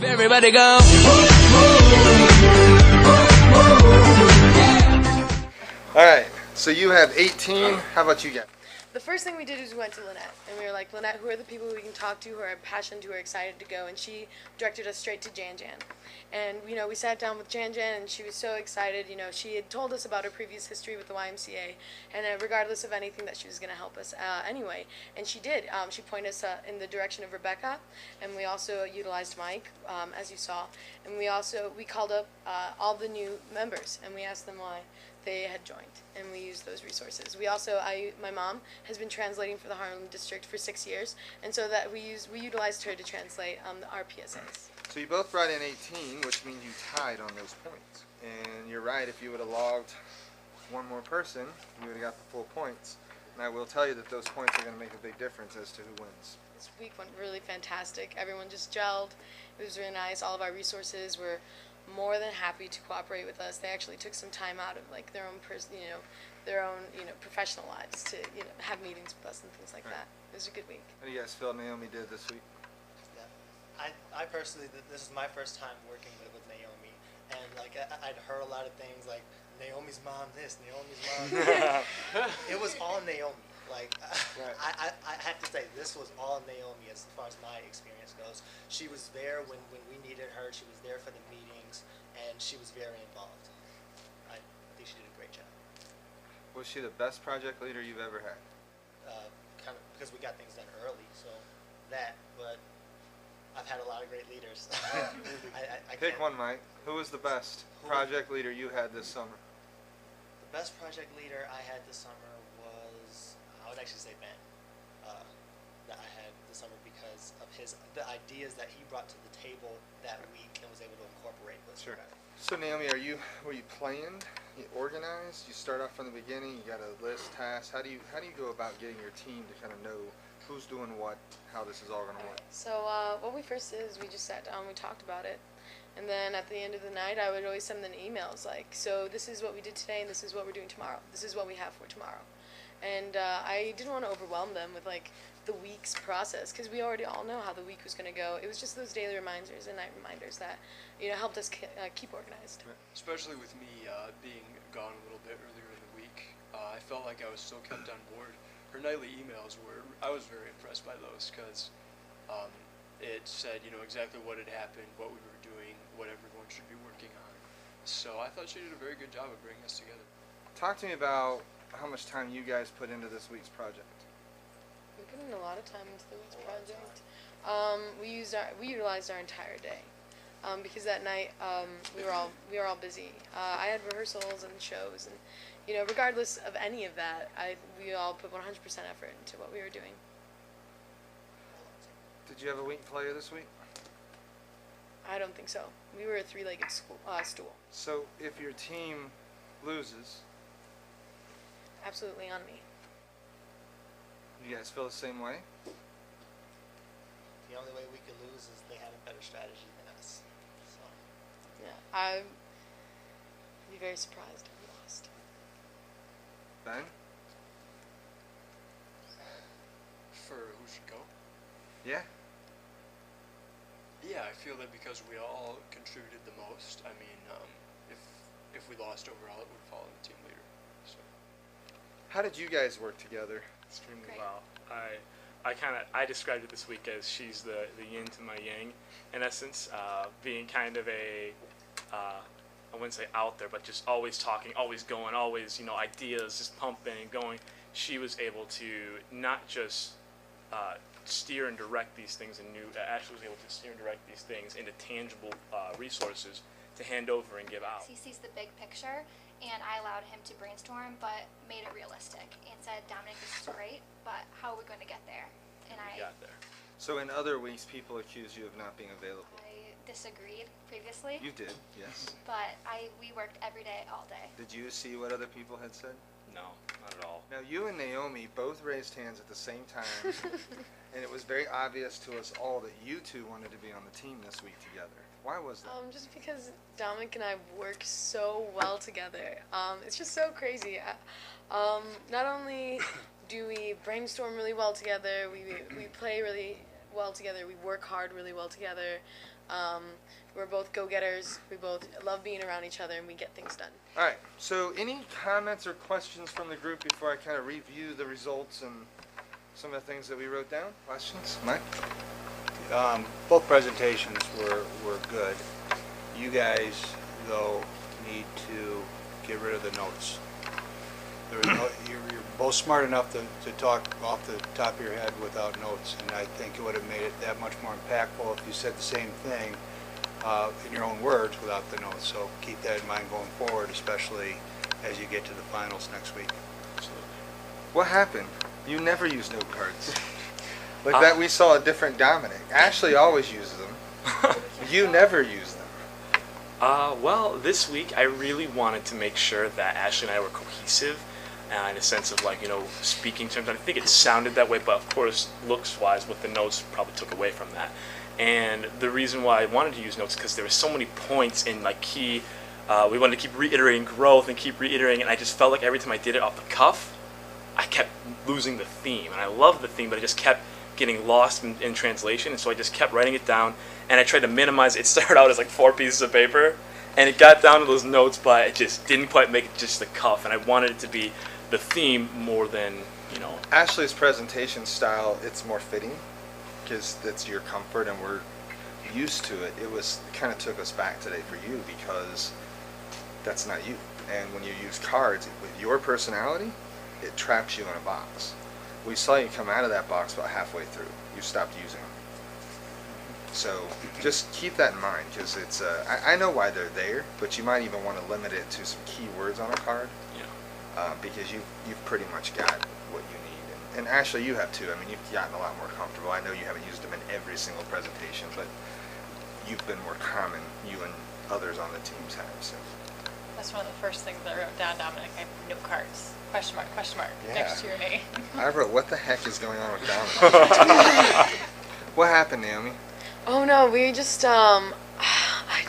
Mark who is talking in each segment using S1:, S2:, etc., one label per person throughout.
S1: Everybody go.
S2: Alright, so you have 18. How about you guys?
S3: The first thing we did is we went to Lynette, and we were like, Lynette, who are the people we can talk to, who are passionate, who are excited to go? And she directed us straight to Jan Jan. And, you know, we sat down with Jan Jan, and she was so excited. You know, she had told us about her previous history with the YMCA, and regardless of anything, that she was going to help us anyway. And she did. She pointed us in the direction of Rebecca, and we also utilized Mike, as you saw. And we called up all the new members, and we asked them why they had joined, and we used those resources. We also, my mom has been translating for the Harlem District for 6 years, and so that we utilized her to translate our PSAs.
S2: So you both brought in 18, which means you tied on those points. And you're right, if you would have logged one more person, you would have got the full points. And I will tell you that those points are going to make a big difference as to who wins.
S3: This week went really fantastic. Everyone just gelled. It was really nice. All of our resources were more than happy to cooperate with us. They actually took some time out of like their own professional lives to have meetings with us and things like that. It was a good week.
S2: How do you guys feel Naomi did this week?
S4: Yeah, I personally, this is my first time working with Naomi, and like I'd heard a lot of things like Naomi's mom this, Naomi's mom that. It was all Naomi. Like I have to say, this was all Naomi as far as my experience goes. She was there when we needed her. She was there for the meetings, and she was very involved. I think she did a great job.
S2: Was she the best project leader you've ever had?
S4: Kind of because we got things done early, so that. But I've had a lot of great leaders. I
S2: Pick one, Mike. Who was the best project leader you had this summer?
S4: The best project leader I had this summer was, I would actually say Ben, that I had this summer because of the ideas that he brought to the table that week and was able to incorporate with.
S2: Sure. So Naomi, were you planned? You organized? You start off from the beginning. You got a list, tasks. How do you go about getting your team to kind of know who's doing what, how this is all going to work?
S3: So what we first did is we just sat down, we talked about it, and then at the end of the night I would always send them emails like, so this is what we did today and this is what we're doing tomorrow. This is what we have for tomorrow. And I didn't want to overwhelm them with like the week's process because we already all know how the week was going to go. It was just those daily reminders and night reminders that helped us keep organized.
S5: Especially with me being gone a little bit earlier in the week, I felt like I was still kept on board. Her nightly emails I was very impressed by those because it said exactly what had happened, what we were doing, what everyone should be working on. So I thought she did a very good job of bringing us together.
S2: Talk to me about how much time you guys put into this week's project.
S3: We put in a lot of time into the week's project. We utilized our entire day because that night we were all busy. I had rehearsals and shows, and regardless of any of that, we all put 100% effort into what we were doing.
S2: Did you have a weak player this week?
S3: I don't think so. We were a three-legged stool.
S2: So if your team loses,
S3: absolutely on me.
S2: You guys feel the same way?
S4: The only way we could lose is they had a better strategy than us. So.
S3: Yeah, I'd be very surprised if we lost.
S2: Ben?
S5: For who should go?
S2: Yeah?
S5: Yeah, I feel that because we all contributed the most. I mean, if we lost overall, it would fall on the team leader. So.
S2: How did you guys work together?
S6: Extremely well. I described it this week as she's the yin to my yang, in essence, being kind of I wouldn't say out there, but just always talking, always going, always ideas just pumping and going. She was able to not just steer and direct these things actually was able to steer and direct these things into tangible resources to hand over and give out.
S7: He sees the big picture, and I allowed him to brainstorm, but made it realistic and said, Dominic, this is great, but how are we going to get there? And I
S5: got there.
S2: So in other weeks, people accuse you of not being available.
S7: I disagreed previously.
S2: You did, yes.
S7: But we worked every day, all day.
S2: Did you see what other people had said?
S6: No, not at all.
S2: Now, you and Naomi both raised hands at the same time, and it was very obvious to us all that you two wanted to be on the team this week together. Why was that?
S3: Just because Dominic and I work so well together. It's just so crazy. Not only do we brainstorm really well together, we play really well together, we work hard really well together. We're both go-getters. We both love being around each other, and we get things done.
S2: All right. So, any comments or questions from the group before I kind of review the results and some of the things that we wrote down? Questions, Mike?
S1: Both presentations were good. You guys, though, need to get rid of the notes. You're both smart enough to talk off the top of your head without notes, and I think it would have made it that much more impactful if you said the same thing in your own words without the notes. So keep that in mind going forward, especially as you get to the finals next week.
S2: What happened? You never use note cards. Like that, we saw a different Dominic. Ashley always uses them. You never use them.
S6: Well, this week I really wanted to make sure that Ashley and I were cohesive, in a sense of like, speaking terms. I think it sounded that way, but of course, looks-wise, with the notes probably took away from that. And the reason why I wanted to use notes because there were so many points in like key. We wanted to keep reiterating growth and keep reiterating, and I just felt like every time I did it off the cuff, I kept losing the theme. And I loved the theme, but I just kept getting lost in translation, and so I just kept writing it down, and I tried to minimize it. It started out as like 4 pieces of paper, and it got down to those notes, but it just didn't quite make it just the cuff, and I wanted it to be the theme more than,
S2: Ashley's presentation style, it's more fitting because that's your comfort and we're used to it. It kind of took us back today for you because that's not you. And when you use cards with your personality, it traps you in a box. We saw you come out of that box about halfway through. You stopped using them. So just keep that in mind because it's. I know why they're there, but you might even want to limit it to some key words on a card.
S6: Yeah.
S2: Because you've pretty much got what you need. And Ashley, you have too. I mean, you've gotten a lot more comfortable. I know you haven't used them in every single presentation, but you've been more common. You and others on the teams have. So.
S8: That's one of the first things I wrote down, Dominic. I have note cards. Question mark,
S2: Yeah.
S8: next to your name.
S2: I wrote, what the heck is going on with Dominic? What happened, Naomi?
S3: Oh no, we just I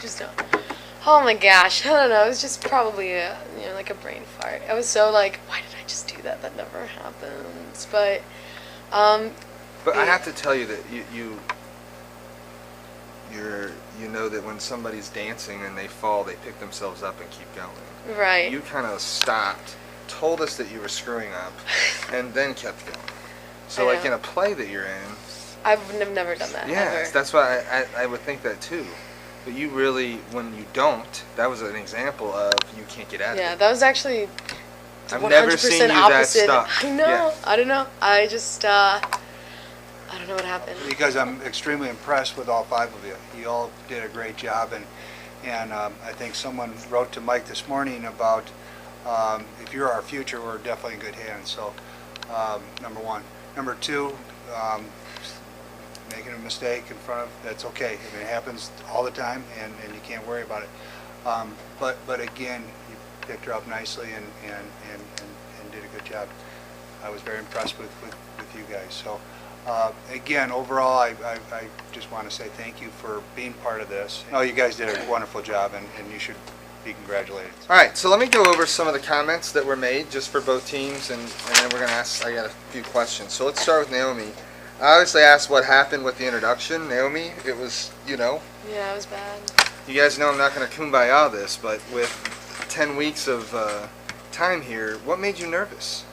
S3: just don't. Oh my gosh, I don't know. It was just probably like a brain fart. I was so like, why did I just do that? That never happens. But
S2: I have to tell you that you know that when somebody's dancing and they fall, they pick themselves up and keep going.
S3: right.
S2: You kind of stopped, told us that you were screwing up, and then kept going. So
S3: I
S2: like
S3: know.
S2: in a play that you're in.
S3: I've never done that.
S2: Yes,
S3: ever.
S2: that's why I would think that too. But you really, when you don't, that was an example of you can't get out of
S3: Yeah,
S2: it.
S3: that was actually
S2: I've
S3: 100%
S2: never seen you that
S3: opposite.
S2: stuck.
S3: I know.
S2: Yeah.
S3: I don't know. I just I don't know what happened.
S1: Because I'm extremely impressed with all 5 of you. You all did a great job, and I think someone wrote to Mike this morning about if you're our future, we're definitely in good hands. So, number 1. Number 2, making a mistake in front of, that's okay. I mean, it happens all the time, and you can't worry about it. But again, you picked her up nicely and did a good job. I was very impressed with you guys. So again, overall, I just want to say thank you for being part of this. Oh, you guys did a wonderful job, and you should be congratulated.
S2: All right, so let me go over some of the comments that were made just for both teams, and then we're going to ask, I got a few questions. So let's start with Naomi. I obviously asked what happened with the introduction. Naomi, it was,
S3: Yeah, it was bad.
S2: you guys know I'm not going to kumbaya this, but with 10 weeks of time here, what made you nervous?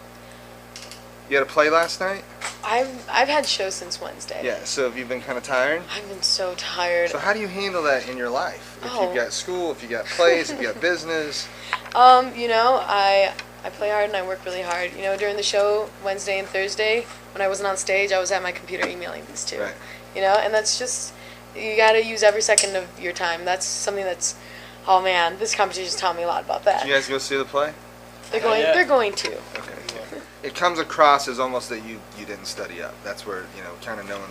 S2: You had a play last night?
S3: I've had shows since Wednesday.
S2: Yeah, so have you been kind of tired?
S3: I've been so tired.
S2: So how do you handle that in your life? If
S3: Oh.
S2: you've got school, if you got plays, if you got business.
S3: I play hard and I work really hard. During the show Wednesday and Thursday, when I wasn't on stage, I was at my computer emailing these two.
S2: Right.
S3: And that's just, you got to use every second of your time. That's something that's, oh man, this competition's taught me a lot about that.
S2: Did you guys go see the play?
S3: They're going to.
S2: Okay. It comes across as almost that you didn't study up. That's where, kind of knowing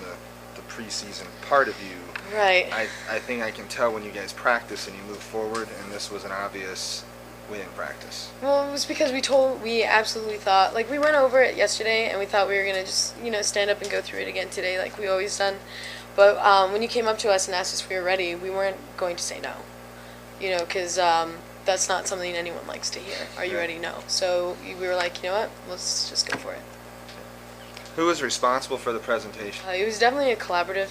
S2: the preseason part of you.
S3: Right.
S2: I think I can tell when you guys practice and you move forward, and this was an obvious we didn't practice.
S3: Well, it was because we absolutely thought, like, we went over it yesterday and we thought we were going to just, stand up and go through it again today like we always done. But when you came up to us and asked us if we were ready, we weren't going to say no, because that's not something anyone likes to hear. Are you ready? No. So we were like, you know what, let's just go for it.
S2: Who was responsible for the presentation?
S3: It was definitely a collaborative.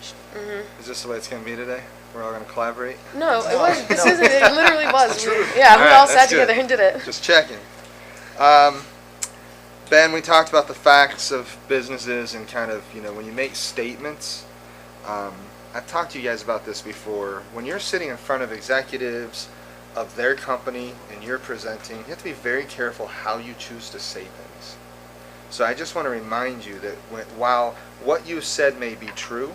S4: collaboration.
S2: Is this the way it's going to be today? We're all going to collaborate?
S3: No, it was. This isn't. It literally was.
S2: That's true.
S3: Yeah, we
S2: All right,
S3: all
S2: that's
S3: sat
S2: good.
S3: together and did it.
S2: Just checking. Ben, we talked about the facts of businesses and kind of, when you make statements. I've talked to you guys about this before. When you're sitting in front of executives of their company and you're presenting, you have to be very careful how you choose to say things. So I just want to remind you that while what you said may be true,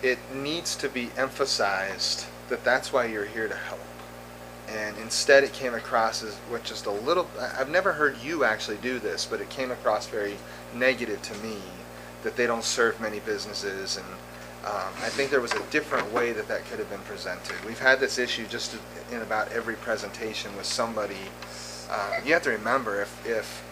S2: it needs to be emphasized that that's why you're here to help. And instead it came across as with just a little, I've never heard you actually do this, but it came across very negative to me that they don't serve many businesses, and I think there was a different way that could have been presented. We've had this issue just in about every presentation with somebody. You have to remember, if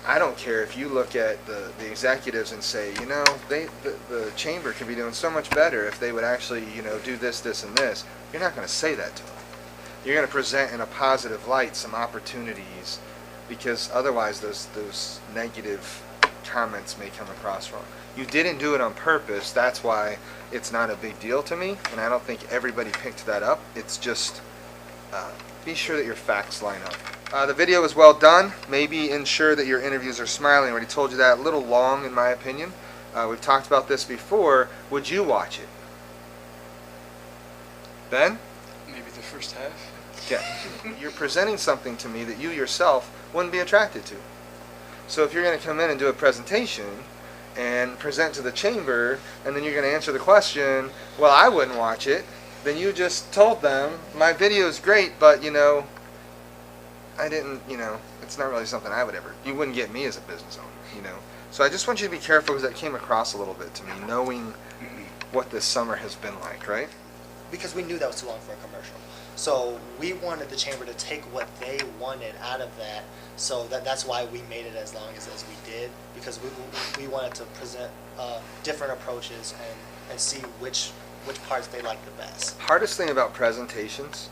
S2: I don't care if you look at the executives and say, the chamber could be doing so much better if they would actually, do this, this, and this. You're not going to say that to them. You're going to present in a positive light some opportunities, because otherwise those negative comments may come across wrong. You didn't do it on purpose. That's why it's not a big deal to me, and I don't think everybody picked that up. It's just be sure that your facts line up. The video was well done. Maybe ensure that your interviews are smiling. I already told you that. A little long in my opinion. We've talked about this before. Would you watch it? Ben?
S5: Maybe the first half.
S2: Okay. You're presenting something to me that you yourself wouldn't be attracted to. So if you're going to come in and do a presentation and present to the chamber, and then you're going to answer the question, well, I wouldn't watch it, then you just told them, my video is great, but, I didn't, it's not really something I would ever, you wouldn't get me as a business owner, So I just want you to be careful, because that came across a little bit to me, knowing what this summer has been like, right?
S4: Because we knew that was too long for a commercial. So we wanted the chamber to take what they wanted out of that. So that's why we made it as long as we did, because we wanted to present different approaches and see which parts they like the best.
S2: Hardest thing about presentations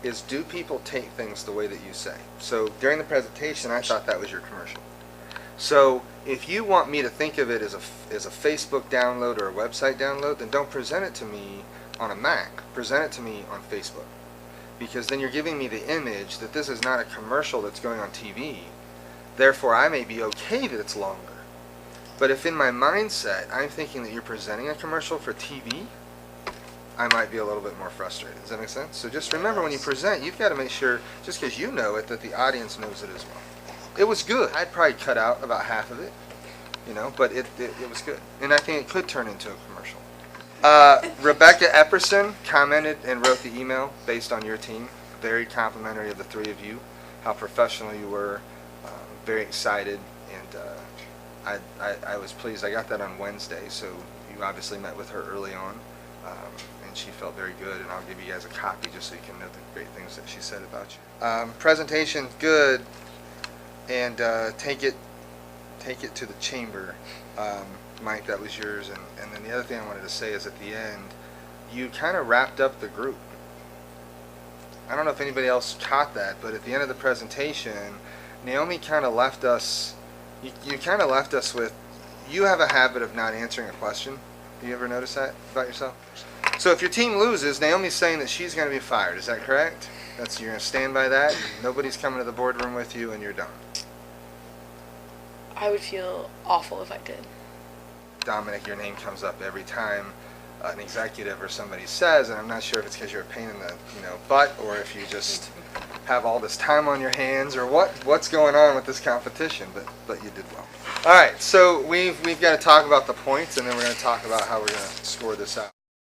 S2: is, do people take things the way that you say? So during the presentation, I thought that was your commercial. So if you want me to think of it as a Facebook download or a website download, then don't present it to me on a Mac. Present it to me on Facebook. Because then you're giving me the image that this is not a commercial that's going on TV. Therefore, I may be okay that it's longer. But if in my mindset I'm thinking that you're presenting a commercial for TV, I might be a little bit more frustrated. Does that make sense? So just remember, when you present, you've got to make sure, just because you know it, that the audience knows it as well. It was good. I'd probably cut out about half of it, but it was good. And I think it could turn into a commercial. Rebecca Epperson commented and wrote the email based on your team. Very complimentary of the three of you, how professional you were, very excited, and I was pleased. I got that on Wednesday, so you obviously met with her early on, and she felt very good, and I'll give you guys a copy just so you can know the great things that she said about you. Presentation good, and take it to the chamber. Mike, that was yours, and then the other thing I wanted to say is, at the end, you kind of wrapped up the group. I don't know if anybody else caught that, but at the end of the presentation, Naomi kind of left us, you kind of left us with, you have a habit of not answering a question. You ever notice that about yourself? So if your team loses, Naomi's saying that she's going to be fired. Is that correct? You're going to stand by that? Nobody's coming to the boardroom with you, and you're done.
S3: I would feel awful if I did.
S2: Dominic, your name comes up every time an executive or somebody says, and I'm not sure if it's because you're a pain in the butt, or if you just have all this time on your hands, or what's going on with this competition, but you did well. All right, so we've got to talk about the points, and then we're going to talk about how we're going to score this out.